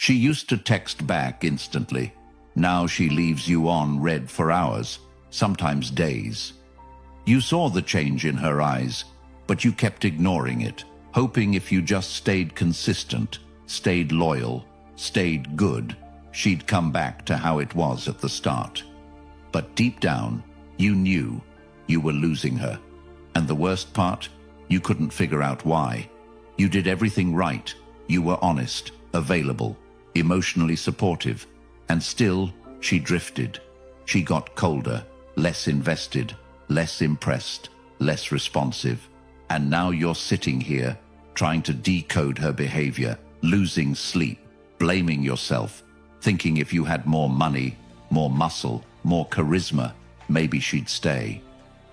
She used to text back instantly. Now she leaves you on read for hours, sometimes days. You saw the change in her eyes, but you kept ignoring it, hoping if you just stayed consistent, stayed loyal, stayed good, she'd come back to how it was at the start. But deep down, you knew you were losing her. And the worst part, you couldn't figure out why. You did everything right. You were honest, available, emotionally supportive, and still she drifted. She got colder, less invested, less impressed, less responsive. And now you're sitting here, trying to decode her behavior, losing sleep, blaming yourself, thinking if you had more money, more muscle, more charisma, maybe she'd stay.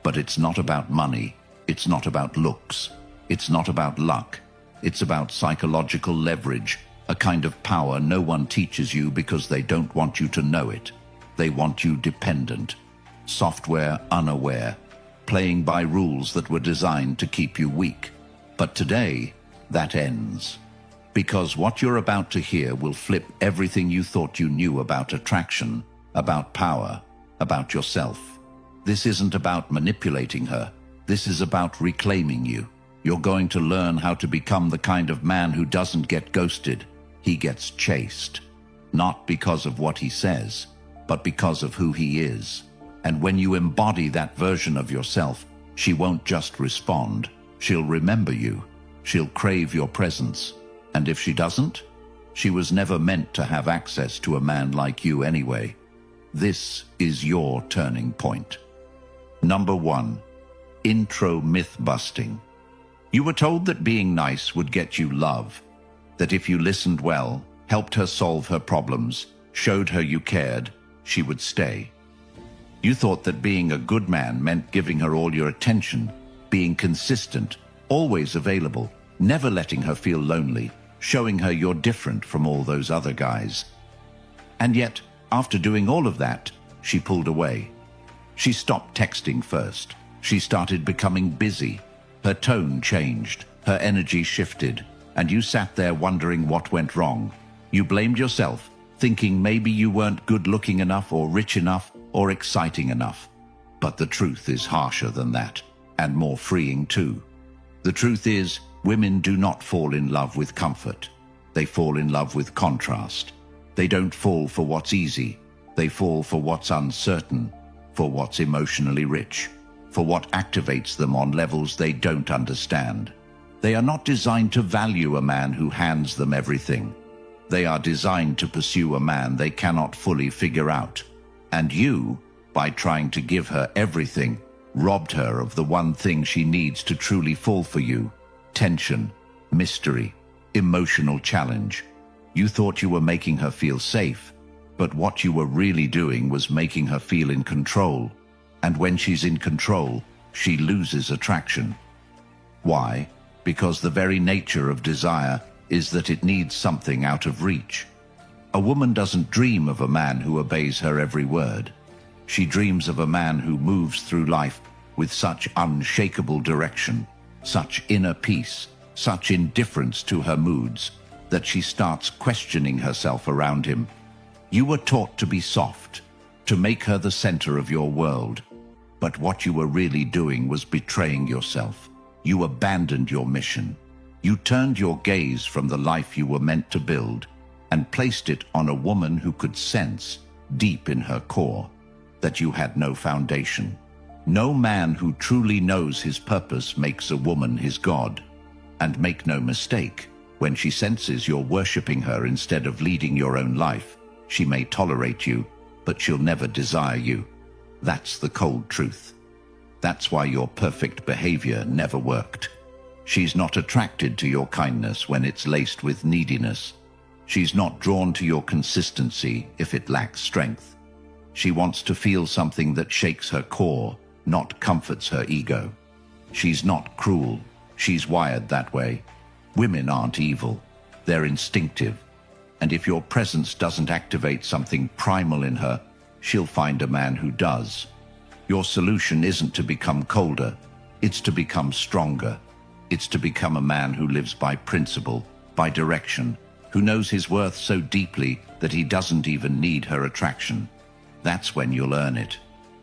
But it's not about money. It's not about looks. It's not about luck. It's about psychological leverage, a kind of power no one teaches you because they don't want you to know it. They want you dependent, software unaware, playing by rules that were designed to keep you weak. But today, that ends. Because what you're about to hear will flip everything you thought you knew about attraction, about power, about yourself. This isn't about manipulating her. This is about reclaiming you. You're going to learn how to become the kind of man who doesn't get ghosted. He gets chased. Not because of what he says, but because of who he is. And when you embody that version of yourself, she won't just respond. She'll remember you. She'll crave your presence. And if she doesn't, she was never meant to have access to a man like you anyway. This is your turning point. Number 1. Intro myth busting. You were told that being nice would get you love, that if you listened well, helped her solve her problems, showed her you cared, she would stay. You thought that being a good man meant giving her all your attention, being consistent, always available, never letting her feel lonely, showing her you're different from all those other guys. And yet, after doing all of that, she pulled away. She stopped texting first. She started becoming busy. Her tone changed, her energy shifted, and you sat there wondering what went wrong. You blamed yourself, thinking maybe you weren't good-looking enough or rich enough or exciting enough. But the truth is harsher than that, and more freeing too. The truth is, women do not fall in love with comfort. They fall in love with contrast. They don't fall for what's easy. They fall for what's uncertain, for what's emotionally rich, for what activates them on levels they don't understand. They are not designed to value a man who hands them everything. They are designed to pursue a man they cannot fully figure out. And you, by trying to give her everything, robbed her of the one thing she needs to truly fall for you: tension, mystery, emotional challenge. You thought you were making her feel safe, but what you were really doing was making her feel in control. And when she's in control, she loses attraction. Why? Because the very nature of desire is that it needs something out of reach. A woman doesn't dream of a man who obeys her every word. She dreams of a man who moves through life with such unshakable direction, such inner peace, such indifference to her moods, that she starts questioning herself around him. You were taught to be soft, to make her the center of your world. But what you were really doing was betraying yourself. You abandoned your mission. You turned your gaze from the life you were meant to build and placed it on a woman who could sense, deep in her core, that you had no foundation. No man who truly knows his purpose makes a woman his god. And make no mistake, when she senses you're worshipping her instead of leading your own life, she may tolerate you, but she'll never desire you. That's the cold truth. That's why your perfect behavior never worked. She's not attracted to your kindness when it's laced with neediness. She's not drawn to your consistency if it lacks strength. She wants to feel something that shakes her core, not comforts her ego. She's not cruel. She's wired that way. Women aren't evil. They're instinctive. And if your presence doesn't activate something primal in her, she'll find a man who does. Your solution isn't to become colder. It's to become stronger. It's to become a man who lives by principle, by direction, who knows his worth so deeply that he doesn't even need her attraction. That's when you'll earn it.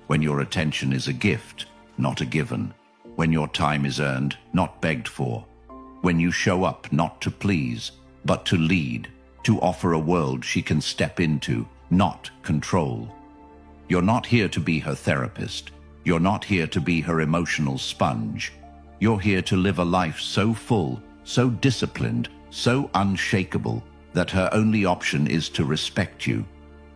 When your attention is a gift, not a given. When your time is earned, not begged for. When you show up not to please, but to lead, to offer a world she can step into, not control. You're not here to be her therapist. You're not here to be her emotional sponge. You're here to live a life so full, so disciplined, so unshakable, that her only option is to respect you.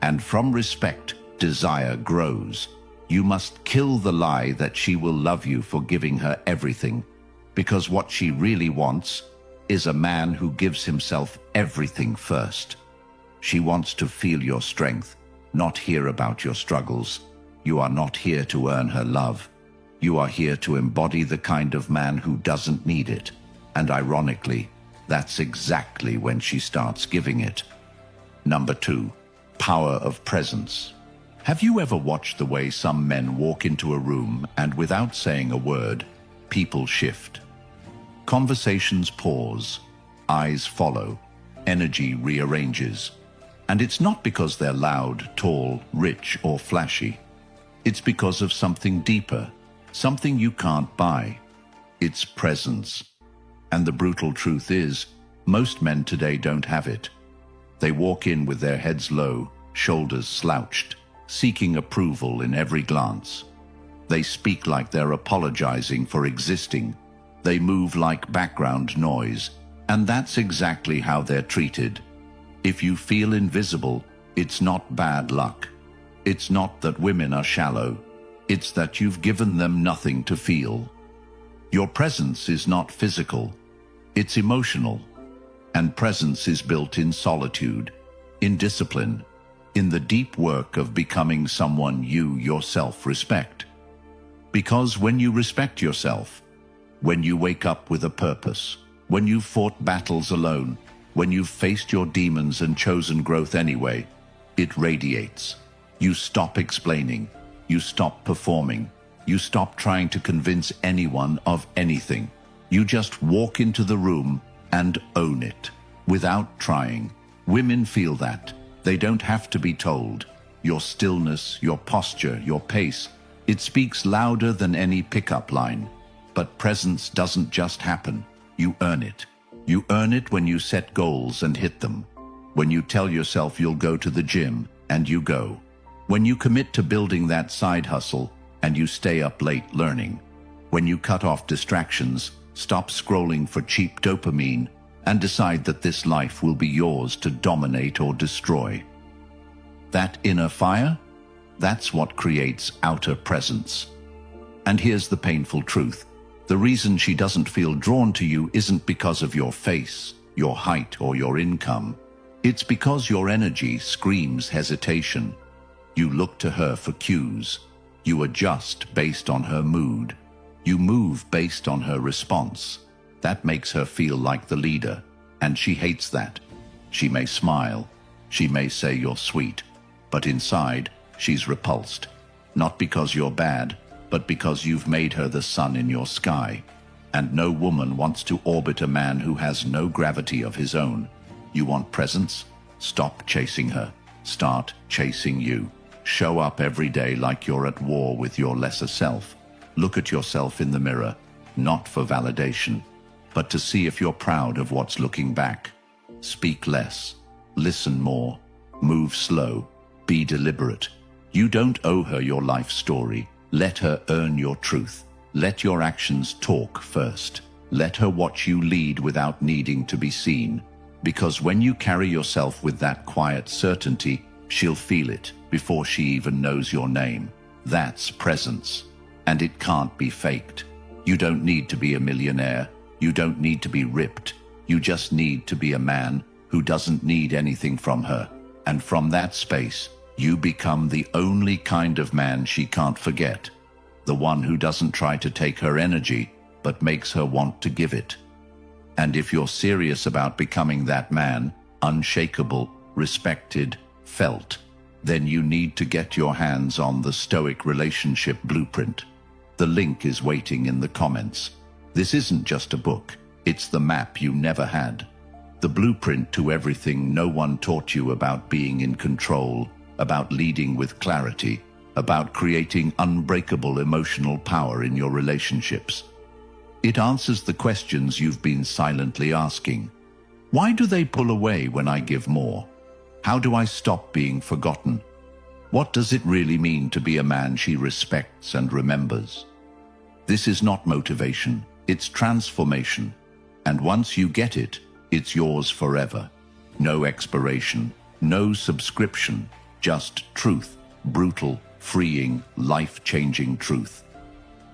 And from respect, desire grows. You must kill the lie that she will love you for giving her everything, because what she really wants is a man who gives himself everything first. She wants to feel your strength, not hear about your struggles. You are not here to earn her love. You are here to embody the kind of man who doesn't need it. And ironically, that's exactly when she starts giving it. Number 2, power of presence. Have you ever watched the way some men walk into a room and without saying a word, people shift? Conversations pause, eyes follow, energy rearranges. And it's not because they're loud, tall, rich, or flashy. It's because of something deeper, something you can't buy. It's presence. And the brutal truth is, most men today don't have it. They walk in with their heads low, shoulders slouched, seeking approval in every glance. They speak like they're apologizing for existing. They move like background noise, and that's exactly how they're treated. If you feel invisible, it's not bad luck. It's not that women are shallow. It's that you've given them nothing to feel. Your presence is not physical. It's emotional. And presence is built in solitude, in discipline, in the deep work of becoming someone you yourself respect. Because when you respect yourself, when you wake up with a purpose, when you've fought battles alone, when you've faced your demons and chosen growth anyway, it radiates. You stop explaining. You stop performing. You stop trying to convince anyone of anything. You just walk into the room and own it, without trying. Women feel that. They don't have to be told. Your stillness, your posture, your pace, it speaks louder than any pickup line. But presence doesn't just happen. You earn it. You earn it when you set goals and hit them. When you tell yourself you'll go to the gym and you go. When you commit to building that side hustle and you stay up late learning. When you cut off distractions, stop scrolling for cheap dopamine, and decide that this life will be yours to dominate or destroy. That inner fire? That's what creates outer presence. And here's the painful truth. The reason she doesn't feel drawn to you isn't because of your face, your height, or your income. It's because your energy screams hesitation. You look to her for cues. You adjust based on her mood. You move based on her response. That makes her feel like the leader, and she hates that. She may smile. She may say you're sweet. But inside, she's repulsed. Not because you're bad, but because you've made her the sun in your sky. And no woman wants to orbit a man who has no gravity of his own. You want presence? Stop chasing her. Start chasing you. Show up every day like you're at war with your lesser self. Look at yourself in the mirror, not for validation, but to see if you're proud of what's looking back. Speak less. Listen more. Move slow. Be deliberate. You don't owe her your life story. Let her earn your truth. Let your actions talk first. Let her watch you lead without needing to be seen. Because when you carry yourself with that quiet certainty, she'll feel it before she even knows your name. That's presence. And it can't be faked. You don't need to be a millionaire. You don't need to be ripped. You just need to be a man who doesn't need anything from her. And from that space, you become the only kind of man she can't forget. The one who doesn't try to take her energy, but makes her want to give it. And if you're serious about becoming that man, unshakable, respected, felt, then you need to get your hands on the Stoic Relationship Blueprint. The link is waiting in the comments. This isn't just a book, it's the map you never had. The blueprint to everything no one taught you about being in control, about leading with clarity, about creating unbreakable emotional power in your relationships. It answers the questions you've been silently asking. Why do they pull away when I give more? How do I stop being forgotten? What does it really mean to be a man she respects and remembers? This is not motivation, it's transformation. And once you get it, it's yours forever. No expiration, no subscription, just truth, brutal, freeing, life-changing truth.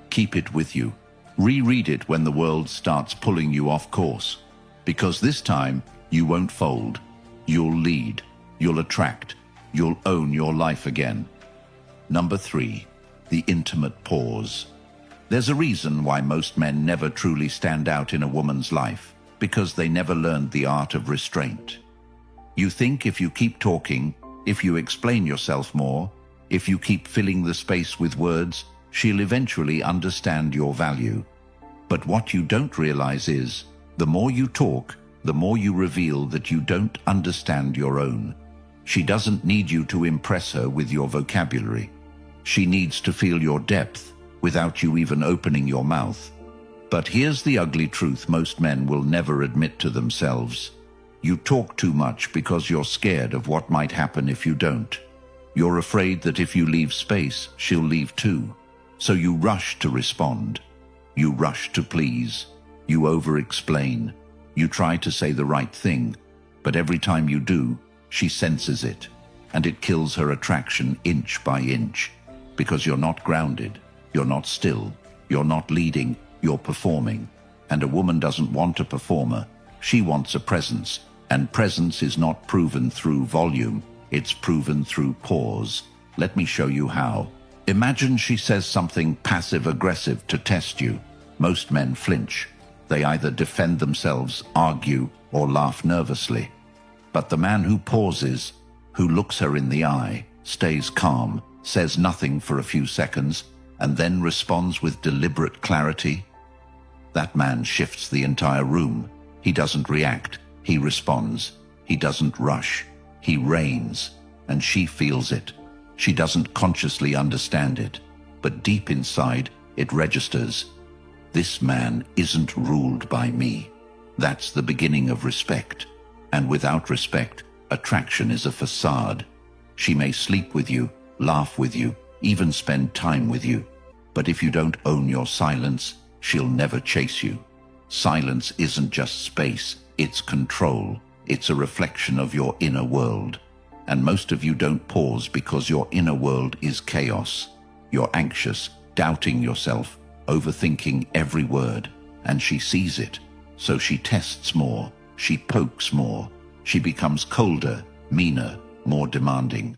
Keep it with you. Reread it when the world starts pulling you off course. Because this time, you won't fold. You'll lead. You'll attract. You'll own your life again. Number 3, the intimate pause. There's a reason why most men never truly stand out in a woman's life, because they never learned the art of restraint. You think if you keep talking, if you explain yourself more, if you keep filling the space with words, she'll eventually understand your value. But what you don't realize is, the more you talk, the more you reveal that you don't understand your own. She doesn't need you to impress her with your vocabulary. She needs to feel your depth without you even opening your mouth. But here's the ugly truth most men will never admit to themselves. You talk too much because you're scared of what might happen if you don't. You're afraid that if you leave space, she'll leave too. So you rush to respond. You rush to please. You over-explain. You try to say the right thing, but every time you do, she senses it, and it kills her attraction inch by inch, because you're not grounded, you're not still, you're not leading, you're performing. And a woman doesn't want a performer, she wants a presence, and presence is not proven through volume, it's proven through pause. Let me show you how. Imagine she says something passive-aggressive to test you. Most men flinch. They either defend themselves, argue, or laugh nervously. But the man who pauses, who looks her in the eye, stays calm, says nothing for a few seconds, and then responds with deliberate clarity, that man shifts the entire room. He doesn't react, he responds. He doesn't rush, he reigns, and she feels it. She doesn't consciously understand it, but deep inside, it registers. This man isn't ruled by me. That's the beginning of respect. And without respect, attraction is a facade. She may sleep with you, laugh with you, even spend time with you. But if you don't own your silence, she'll never chase you. Silence isn't just space, it's control. It's a reflection of your inner world. And most of you don't pause because your inner world is chaos. You're anxious, doubting yourself, overthinking every word, and she sees it. So she tests more, she pokes more, she becomes colder, meaner, more demanding.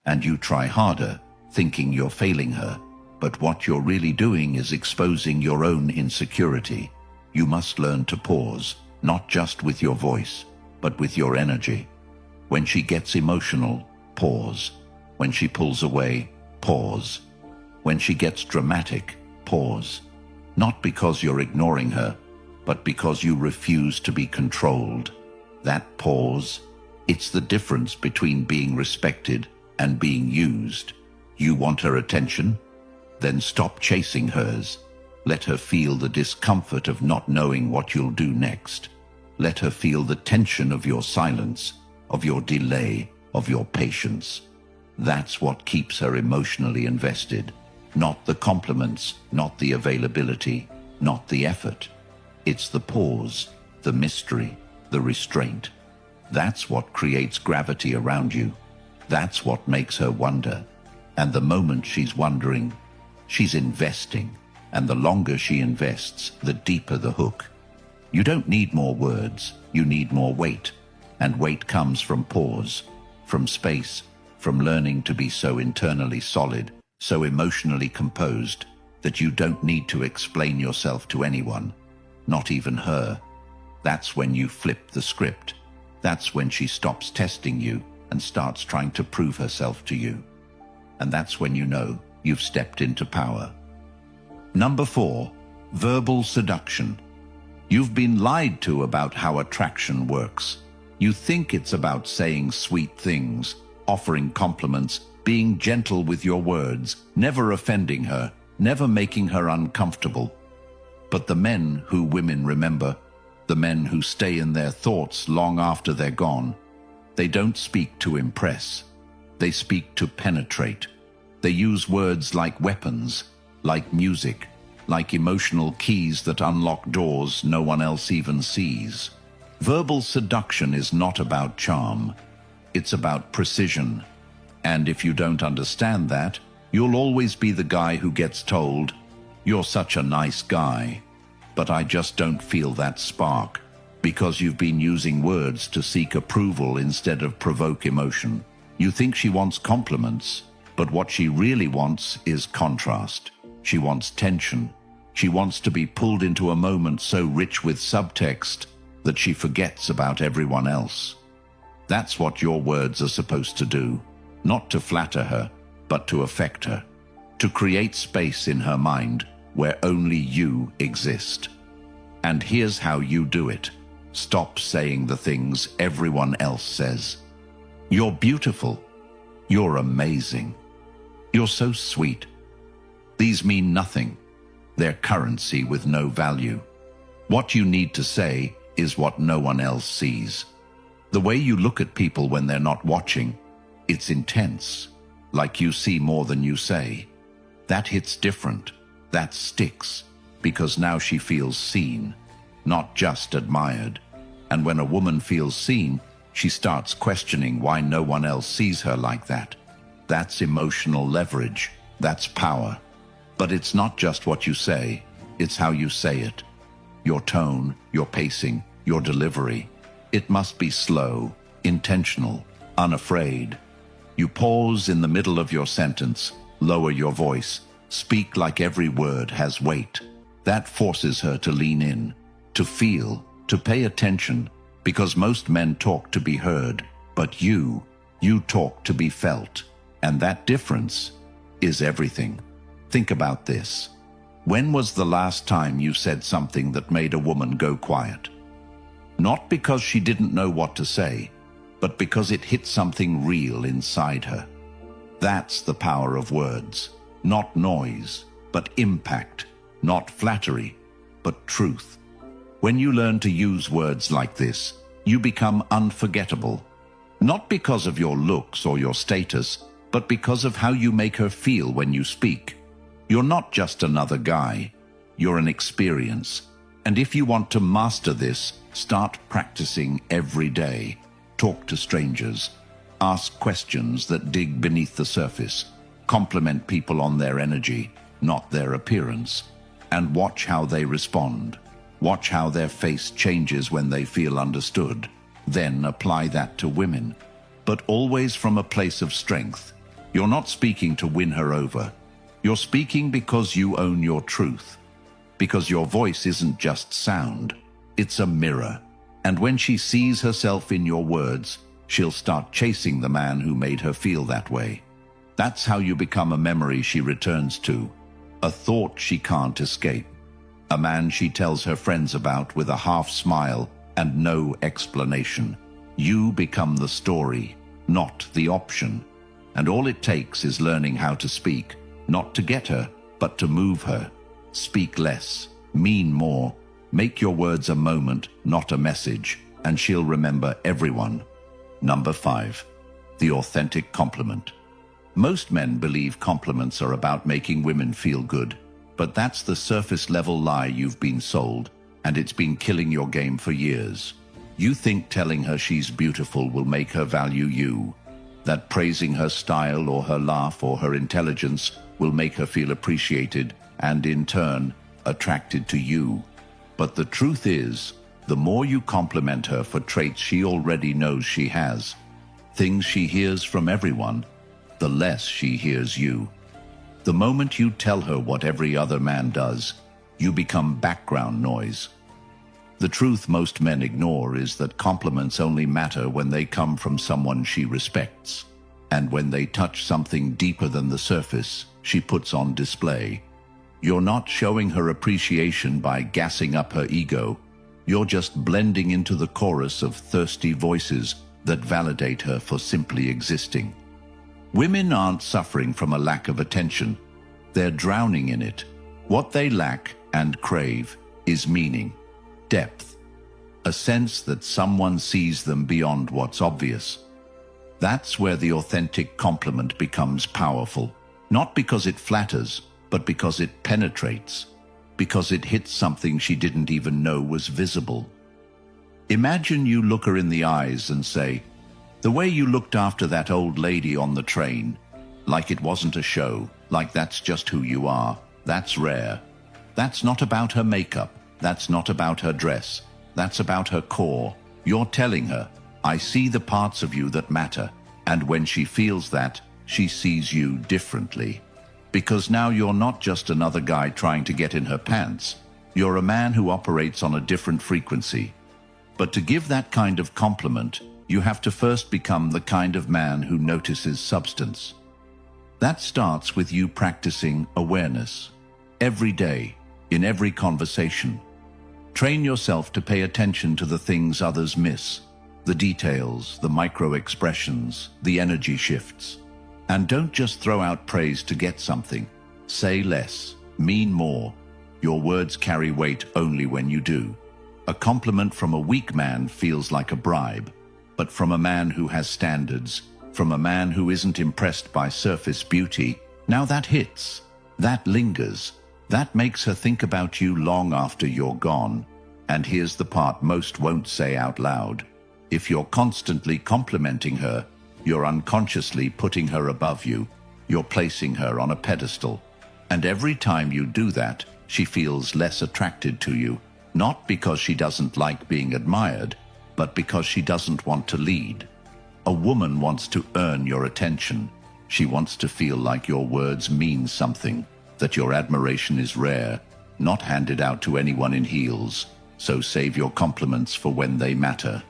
And you try harder, thinking you're failing her. But what you're really doing is exposing your own insecurity. You must learn to pause, not just with your voice, but with your energy. When she gets emotional, pause. When she pulls away, pause. When she gets dramatic, pause. Not because you're ignoring her, but because you refuse to be controlled. That pause, it's the difference between being respected and being used. You want her attention? Then stop chasing hers. Let her feel the discomfort of not knowing what you'll do next. Let her feel the tension of your silence, of your delay, of your patience. That's what keeps her emotionally invested. Not the compliments, not the availability, not the effort. It's the pause, the mystery, the restraint. That's what creates gravity around you. That's what makes her wonder. And the moment she's wondering, she's investing. And the longer she invests, the deeper the hook. You don't need more words, you need more weight. And weight comes from pause, from space, from learning to be so internally solid, so emotionally composed, that you don't need to explain yourself to anyone, not even her. That's when you flip the script. That's when she stops testing you and starts trying to prove herself to you. And that's when you know you've stepped into power. Number 4, verbal seduction. You've been lied to about how attraction works. You think it's about saying sweet things, offering compliments, being gentle with your words, never offending her, never making her uncomfortable. But the men who women remember, the men who stay in their thoughts long after they're gone, they don't speak to impress. They speak to penetrate. They use words like weapons, like music, like emotional keys that unlock doors no one else even sees. Verbal seduction is not about charm. It's about precision. And if you don't understand that, you'll always be the guy who gets told, "You're such a nice guy, but I just don't feel that spark," because you've been using words to seek approval instead of provoke emotion. You think she wants compliments, but what she really wants is contrast. She wants tension. She wants to be pulled into a moment so rich with subtext that she forgets about everyone else. That's what your words are supposed to do, not to flatter her, but to affect her, to create space in her mind where only you exist. And here's how you do it. Stop saying the things everyone else says. You're beautiful. You're amazing. You're so sweet. These mean nothing. They're currency with no value. What you need to say is what no one else sees. The way you look at people when they're not watching, it's intense, like you see more than you say. That hits different. That sticks, because now she feels seen, not just admired. And when a woman feels seen, she starts questioning why no one else sees her like that. That's emotional leverage. That's power. But it's not just what you say, it's how you say it. Your tone, your pacing, your delivery. It must be slow, intentional, unafraid. You pause in the middle of your sentence, lower your voice, speak like every word has weight. That forces her to lean in, to feel, to pay attention, because most men talk to be heard, but you talk to be felt. And that difference is everything. Think about this. When was the last time you said something that made a woman go quiet? Not because she didn't know what to say, but because it hit something real inside her. That's the power of words. Not noise, but impact. Not flattery, but truth. When you learn to use words like this, you become unforgettable. Not because of your looks or your status, but because of how you make her feel when you speak. You're not just another guy. You're an experience. And if you want to master this, start practicing every day. Talk to strangers. Ask questions that dig beneath the surface. Compliment people on their energy, not their appearance. And watch how they respond. Watch how their face changes when they feel understood. Then apply that to women. But always from a place of strength. You're not speaking to win her over. You're speaking because you own your truth. Because your voice isn't just sound. It's a mirror. And when she sees herself in your words, she'll start chasing the man who made her feel that way. That's how you become a memory she returns to. A thought she can't escape. A man she tells her friends about with a half smile and no explanation. You become the story, not the option. And all it takes is learning how to speak, not to get her, but to move her. Speak less, mean more. Make your words a moment, not a message, and she'll remember everyone. Number 5, the authentic compliment. Most men believe compliments are about making women feel good, but that's the surface-level lie you've been sold, and it's been killing your game for years. You think telling her she's beautiful will make her value you, that praising her style or her laugh or her intelligence will make her feel appreciated and, in turn, attracted to you. But the truth is, the more you compliment her for traits she already knows she has, things she hears from everyone, the less she hears you. The moment you tell her what every other man does, you become background noise. The truth most men ignore is that compliments only matter when they come from someone she respects, and when they touch something deeper than the surface she puts on display. You're not showing her appreciation by gassing up her ego. You're just blending into the chorus of thirsty voices that validate her for simply existing. Women aren't suffering from a lack of attention. They're drowning in it. What they lack and crave is meaning, depth, a sense that someone sees them beyond what's obvious. That's where the authentic compliment becomes powerful, not because it flatters, but because it penetrates, because it hits something she didn't even know was visible. Imagine you look her in the eyes and say, "The way you looked after that old lady on the train, like it wasn't a show, like that's just who you are, that's rare. That's not about her makeup, that's not about her dress, that's about her core." You're telling her, "I see the parts of you that matter," and when she feels that, she sees you differently. Because now you're not just another guy trying to get in her pants, you're a man who operates on a different frequency. But to give that kind of compliment, you have to first become the kind of man who notices substance. That starts with you practicing awareness. Every day, in every conversation. Train yourself to pay attention to the things others miss, the details, the micro-expressions, the energy shifts. And don't just throw out praise to get something. Say less, mean more. Your words carry weight only when you do. A compliment from a weak man feels like a bribe, but from a man who has standards, from a man who isn't impressed by surface beauty, now that hits, that lingers, that makes her think about you long after you're gone. And here's the part most won't say out loud. If you're constantly complimenting her, you're unconsciously putting her above you. You're placing her on a pedestal. And every time you do that, she feels less attracted to you, not because she doesn't like being admired, but because she doesn't want to lead. A woman wants to earn your attention. She wants to feel like your words mean something, that your admiration is rare, not handed out to anyone in heels. So save your compliments for when they matter.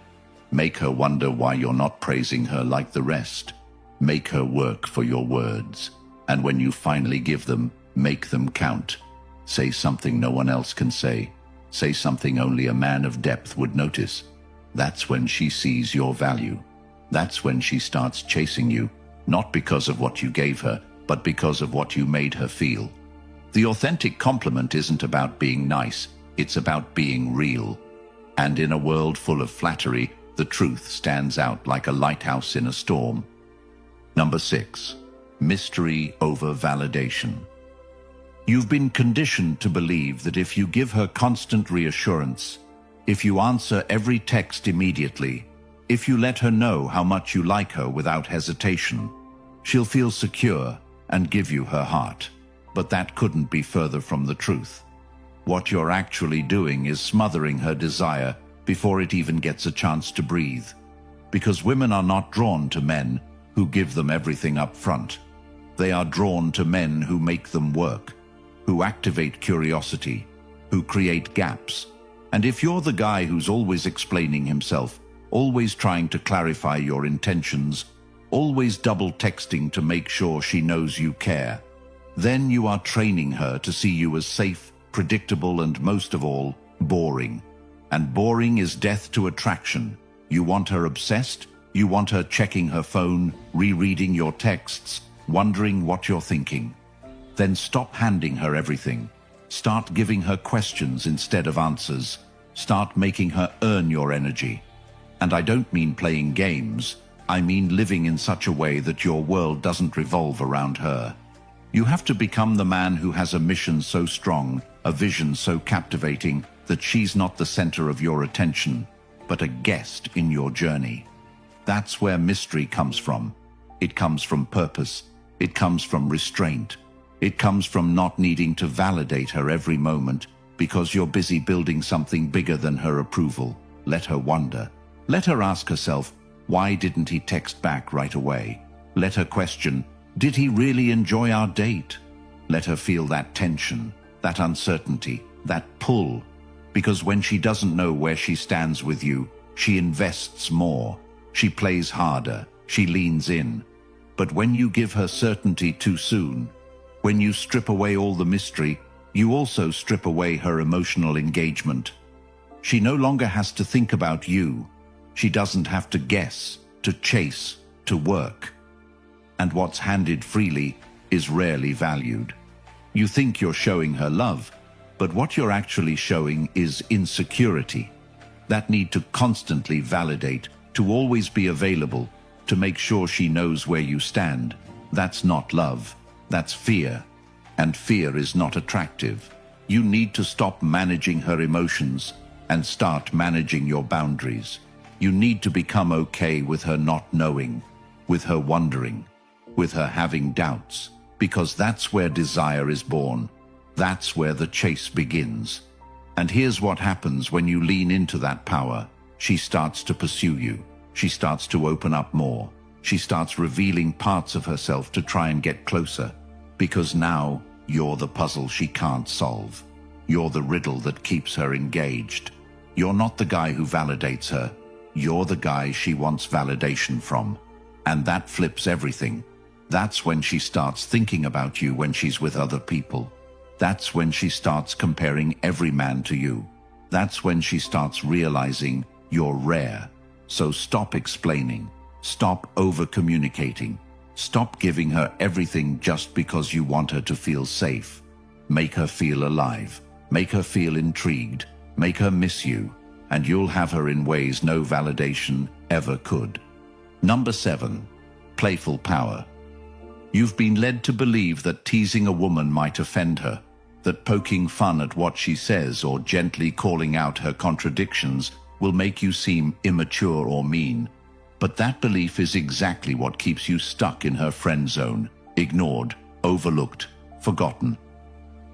Make her wonder why you're not praising her like the rest. Make her work for your words. And when you finally give them, make them count. Say something no one else can say. Say something only a man of depth would notice. That's when she sees your value. That's when she starts chasing you, not because of what you gave her, but because of what you made her feel. The authentic compliment isn't about being nice, it's about being real. And in a world full of flattery, the truth stands out like a lighthouse in a storm. Number 6. Mystery over validation. You've been conditioned to believe that if you give her constant reassurance, if you answer every text immediately, if you let her know how much you like her without hesitation, she'll feel secure and give you her heart. But that couldn't be further from the truth. What you're actually doing is smothering her desire before it even gets a chance to breathe. Because women are not drawn to men who give them everything up front. They are drawn to men who make them work, who activate curiosity, who create gaps. And if you're the guy who's always explaining himself, always trying to clarify your intentions, always double texting to make sure she knows you care, then you are training her to see you as safe, predictable, and most of all, boring. And boring is death to attraction. You want her obsessed, you want her checking her phone, rereading your texts, wondering what you're thinking. Then stop handing her everything. Start giving her questions instead of answers. Start making her earn your energy. And I don't mean playing games. I mean living in such a way that your world doesn't revolve around her. You have to become the man who has a mission so strong, a vision so captivating, that she's not the center of your attention, but a guest in your journey. That's where mystery comes from. It comes from purpose. It comes from restraint. It comes from not needing to validate her every moment because you're busy building something bigger than her approval. Let her wonder. Let her ask herself, why didn't he text back right away? Let her question, did he really enjoy our date? Let her feel that tension, that uncertainty, that pull. Because when she doesn't know where she stands with you, she invests more. She plays harder. She leans in. But when you give her certainty too soon, when you strip away all the mystery, you also strip away her emotional engagement. She no longer has to think about you. She doesn't have to guess, to chase, to work. And what's handed freely is rarely valued. You think you're showing her love, but what you're actually showing is insecurity. That need to constantly validate, to always be available, to make sure she knows where you stand. That's not love, that's fear. And fear is not attractive. You need to stop managing her emotions and start managing your boundaries. You need to become okay with her not knowing, with her wondering, with her having doubts, because that's where desire is born. That's where the chase begins. And here's what happens when you lean into that power. She starts to pursue you. She starts to open up more. She starts revealing parts of herself to try and get closer. Because now you're the puzzle she can't solve. You're the riddle that keeps her engaged. You're not the guy who validates her. You're the guy she wants validation from. And that flips everything. That's when she starts thinking about you when she's with other people. That's when she starts comparing every man to you. That's when she starts realizing you're rare. So stop explaining. Stop over-communicating. Stop giving her everything just because you want her to feel safe. Make her feel alive. Make her feel intrigued. Make her miss you. And you'll have her in ways no validation ever could. Number 7. Playful power. You've been led to believe that teasing a woman might offend her, that poking fun at what she says or gently calling out her contradictions will make you seem immature or mean. But that belief is exactly what keeps you stuck in her friend zone, ignored, overlooked, forgotten.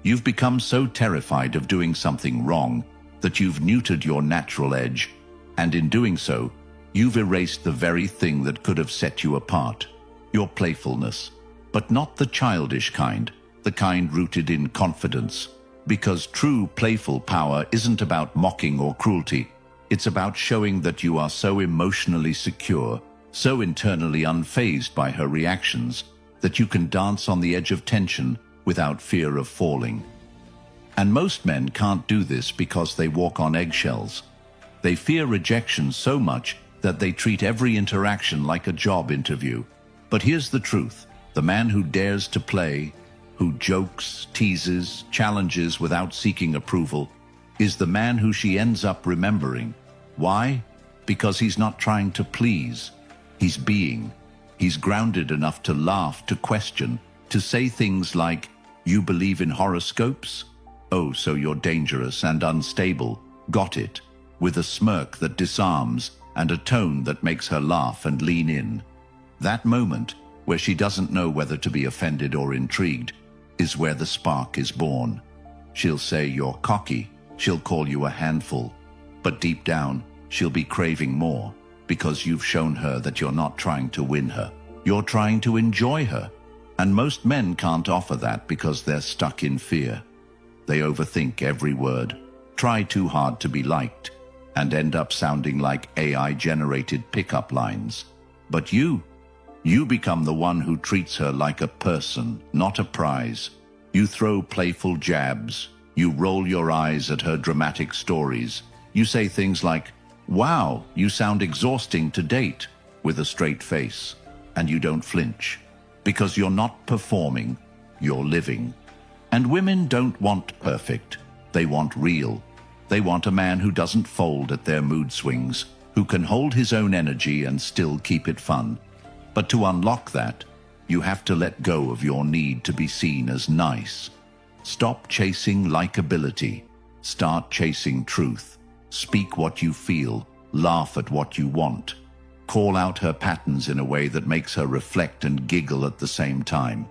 You've become so terrified of doing something wrong that you've neutered your natural edge, and in doing so, you've erased the very thing that could have set you apart, your playfulness. But not the childish kind, the kind rooted in confidence. Because true playful power isn't about mocking or cruelty. It's about showing that you are so emotionally secure, so internally unfazed by her reactions, that you can dance on the edge of tension without fear of falling. And most men can't do this because they walk on eggshells. They fear rejection so much that they treat every interaction like a job interview. But here's the truth. The man who dares to play, who jokes, teases, challenges without seeking approval, is the man who she ends up remembering. Why? Because he's not trying to please. He's being. He's grounded enough to laugh, to question, to say things like, "You believe in horoscopes? Oh, so you're dangerous and unstable. Got it." With a smirk that disarms and a tone that makes her laugh and lean in. That moment, where she doesn't know whether to be offended or intrigued, is where the spark is born. She'll say you're cocky. She'll call you a handful. But deep down, she'll be craving more, because you've shown her that you're not trying to win her. You're trying to enjoy her. And most men can't offer that because they're stuck in fear. They overthink every word, try too hard to be liked, and end up sounding like AI-generated pickup lines. But you become the one who treats her like a person, not a prize. You throw playful jabs. You roll your eyes at her dramatic stories. You say things like, "Wow, you sound exhausting to date," with a straight face. And you don't flinch. Because you're not performing, you're living. And women don't want perfect. They want real. They want a man who doesn't fold at their mood swings, who can hold his own energy and still keep it fun. But to unlock that, you have to let go of your need to be seen as nice. Stop chasing likability. Start chasing truth. Speak what you feel. Laugh at what you want. Call out her patterns in a way that makes her reflect and giggle at the same time.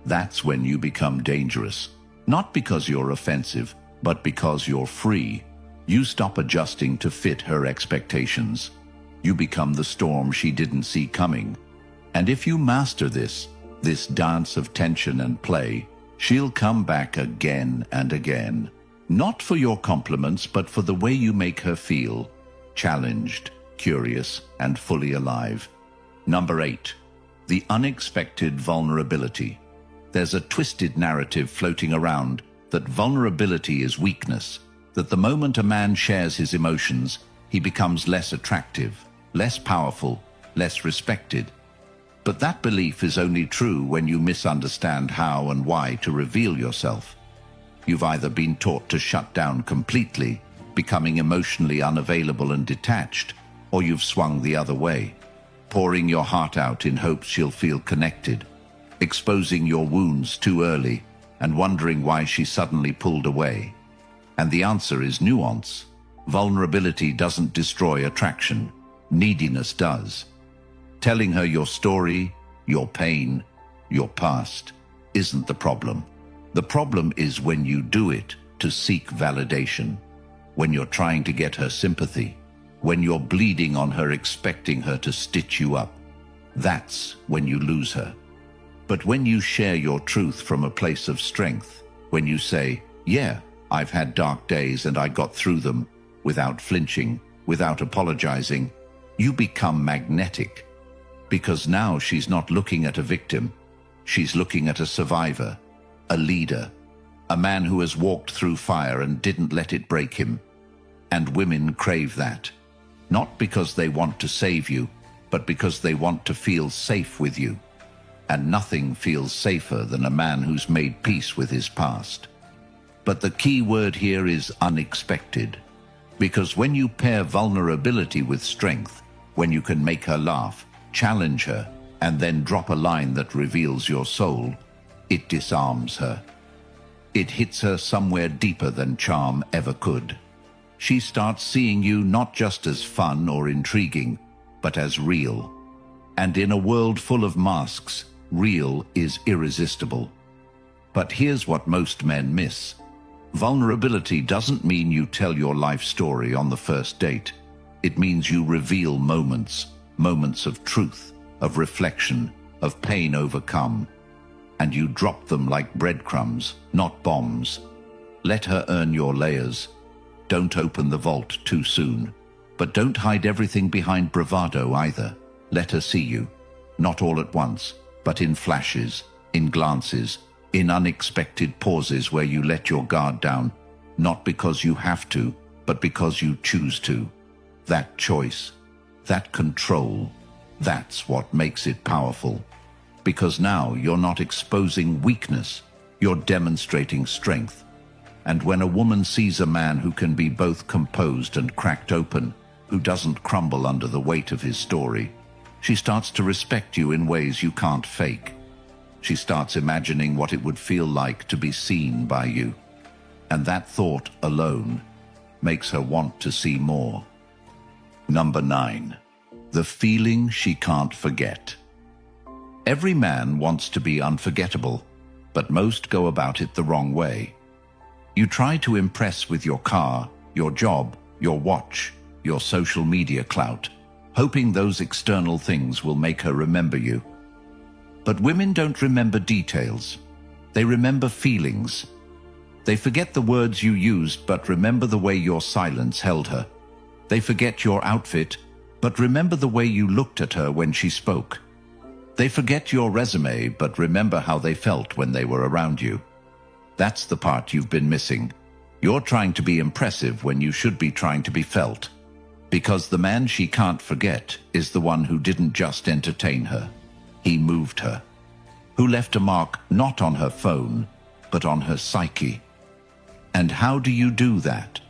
That's when you become dangerous. Not because you're offensive, but because you're free. You stop adjusting to fit her expectations. You become the storm she didn't see coming. And if you master this dance of tension and play, she'll come back again and again. Not for your compliments, but for the way you make her feel. Challenged, curious, and fully alive. Number 8. The unexpected vulnerability. There's a twisted narrative floating around that vulnerability is weakness, that the moment a man shares his emotions, he becomes less attractive, less powerful, less respected. But that belief is only true when you misunderstand how and why to reveal yourself. You've either been taught to shut down completely, becoming emotionally unavailable and detached, or you've swung the other way, pouring your heart out in hopes she'll feel connected, exposing your wounds too early, and wondering why she suddenly pulled away. And the answer is nuance. Vulnerability doesn't destroy attraction. Neediness does. Telling her your story, your pain, your past, isn't the problem. The problem is when you do it to seek validation, when you're trying to get her sympathy, when you're bleeding on her expecting her to stitch you up. That's when you lose her. But when you share your truth from a place of strength, when you say, yeah, I've had dark days and I got through them, without flinching, without apologizing, you become magnetic. Because now she's not looking at a victim, she's looking at a survivor, a leader, a man who has walked through fire and didn't let it break him. And women crave that, not because they want to save you, but because they want to feel safe with you. And nothing feels safer than a man who's made peace with his past. But the key word here is unexpected. Because when you pair vulnerability with strength, when you can make her laugh, challenge her, and then drop a line that reveals your soul, it disarms her. It hits her somewhere deeper than charm ever could. She starts seeing you not just as fun or intriguing, but as real. And in a world full of masks, real is irresistible. But here's what most men miss. Vulnerability doesn't mean you tell your life story on the first date. It means you reveal moments of truth, of reflection, of pain overcome. And you drop them like breadcrumbs, not bombs. Let her earn your layers. Don't open the vault too soon. But don't hide everything behind bravado either. Let her see you, not all at once, but in flashes, in glances, in unexpected pauses where you let your guard down, not because you have to, but because you choose to. That choice, that control, that's what makes it powerful. Because now you're not exposing weakness, you're demonstrating strength. And when a woman sees a man who can be both composed and cracked open, who doesn't crumble under the weight of his story, she starts to respect you in ways you can't fake. She starts imagining what it would feel like to be seen by you. And that thought alone makes her want to see more. Number 9. The feeling she can't forget. Every man wants to be unforgettable, but most go about it the wrong way. You try to impress with your car, your job, your watch, your social media clout, hoping those external things will make her remember you. But women don't remember details. They remember feelings. They forget the words you used, but remember the way your silence held her. They forget your outfit, but remember the way you looked at her when she spoke. They forget your resume, but remember how they felt when they were around you. That's the part you've been missing. You're trying to be impressive when you should be trying to be felt. Because the man she can't forget is the one who didn't just entertain her. He moved her. Who left a mark not on her phone, but on her psyche. And how do you do that?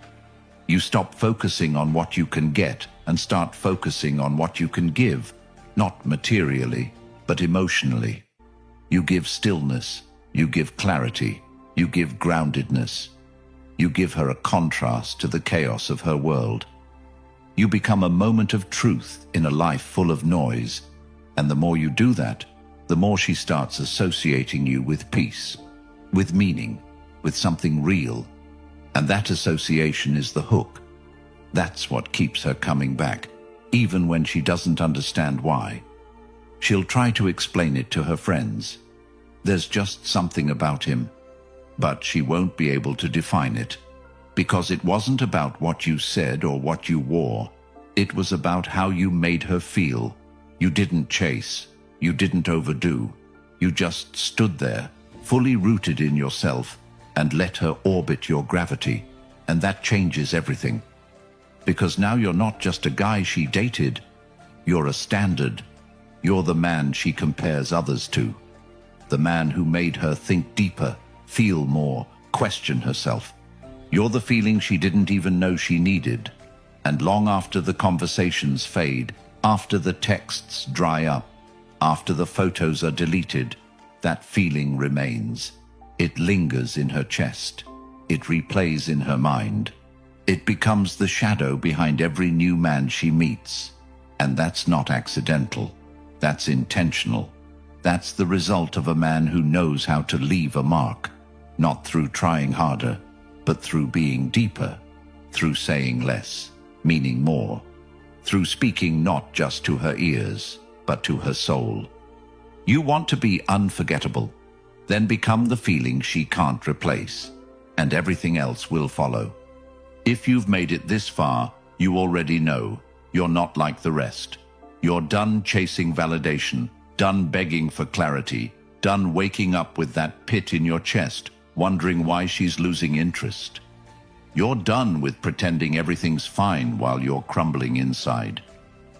You stop focusing on what you can get and start focusing on what you can give, not materially, but emotionally. You give stillness, you give clarity, you give groundedness. You give her a contrast to the chaos of her world. You become a moment of truth in a life full of noise, and the more you do that, the more she starts associating you with peace, with meaning, with something real. And that association is the hook. That's what keeps her coming back, even when she doesn't understand why. She'll try to explain it to her friends. There's just something about him, but she won't be able to define it, because it wasn't about what you said or what you wore. It was about how you made her feel. You didn't chase, you didn't overdo. You just stood there, fully rooted in yourself, and let her orbit your gravity. And that changes everything. Because now you're not just a guy she dated, you're a standard. You're the man she compares others to. The man who made her think deeper, feel more, question herself. You're the feeling she didn't even know she needed. And long after the conversations fade, after the texts dry up, after the photos are deleted, that feeling remains. It lingers in her chest. It replays in her mind. It becomes the shadow behind every new man she meets. And that's not accidental. That's intentional. That's the result of a man who knows how to leave a mark, not through trying harder, but through being deeper, through saying less, meaning more, through speaking not just to her ears, but to her soul. You want to be unforgettable, then become the feeling she can't replace, and everything else will follow. If you've made it this far, you already know you're not like the rest. You're done chasing validation, done begging for clarity, done waking up with that pit in your chest, wondering why she's losing interest. You're done with pretending everything's fine while you're crumbling inside.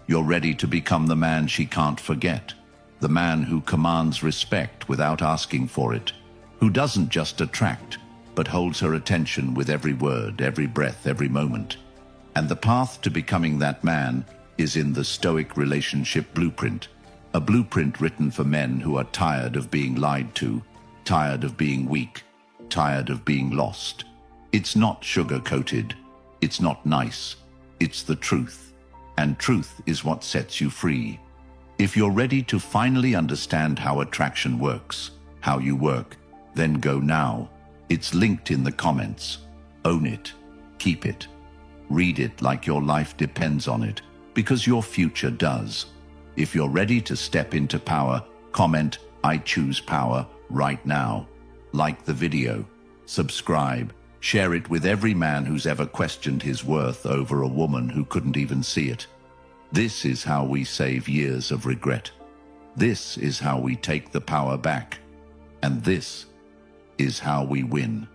You're ready to become the man she can't forget, the man who commands respect without asking for it, who doesn't just attract, but holds her attention with every word, every breath, every moment. And the path to becoming that man is in the Stoic relationship blueprint, a blueprint written for men who are tired of being lied to, tired of being weak, tired of being lost. It's not sugar-coated, it's not nice, it's the truth, and truth is what sets you free. If you're ready to finally understand how attraction works, how you work, then go now. It's linked in the comments. Own it, keep it, read it like your life depends on it, because your future does. If you're ready to step into power, comment, "I choose power," right now. Like the video, subscribe, share it with every man who's ever questioned his worth over a woman who couldn't even see it. This is how we save years of regret. This is how we take the power back. And this is how we win.